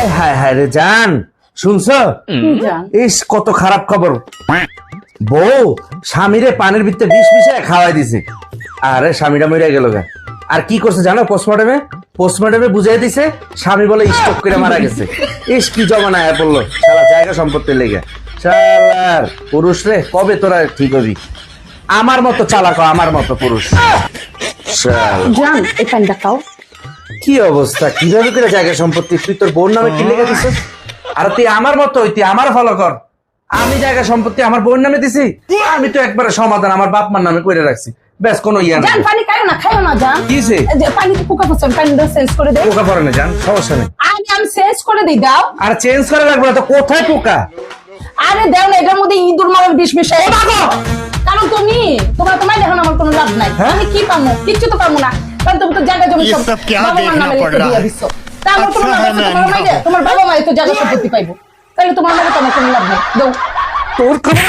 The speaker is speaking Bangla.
হায় হায় হায় রে জান, শুনছো? ইস কত খারাপ খবর। বউ স্বামীরে পানির ভিতরে বিষ মিশায় খাওয়াই দিছে, আরে স্বামীটা মরে গেল গা। আর কি করছে জানো? পোস্টমর্টমে বুঝাই দিছে স্বামী বলে স্ট্রোক করে মারা গেছে। ইস কি জমানা আয়া পড়লো শালা জায়গা সম্পত্তির লেগে। শালার পুরুষ রে, কবে তোরা ঠিক হবি? আমার মতো চালাক, আমার মতো পুরুষ। জান এই পানিটা খাও। কি অবস্থা, কিভাবে করে জায়গা সম্পত্তি তুই তোর বোন নামে কি লেগে দিছিস? আর তুই আমার মতো তুই আমার ফলো কর। আমি জায়গা সম্পত্তি আমার বোন নামে দিছি, আমি তো একবারে সমাধান আমার বাপ মার নামে করে রাখছি। বেশ কোনো ইয়া না। জান পানি খাইও না জান। কিছে? পানিতে পোকা পড়ছে, পানিটা চেঞ্জ করে দে। পোকা পড়ে না জান, সমস্যা নেই। আমি চেঞ্জ করে দিই, দাও। আর চেঞ্জ করা লাগবে না তো, কোথায় পোকা? আরে দাও না, এটার মধ্যে ইঁদুর মারার বিষ মিশাই। কারণ তোমার দেখো আমার কোনো লাভ নাই। আমি কি পাবো? কিচ্ছু তো পাবো না, কারণ তুমি তো জায়গা জমি সব বাবা মার নামে লিখে দিয়ে দিছো। তারপর তোমার বাবা মাই তো জায়গা সম্পত্তি পাইবো, তাহলে তোমার নামে তো আমার কোনো লাভ নাই। দাও। তোর খবর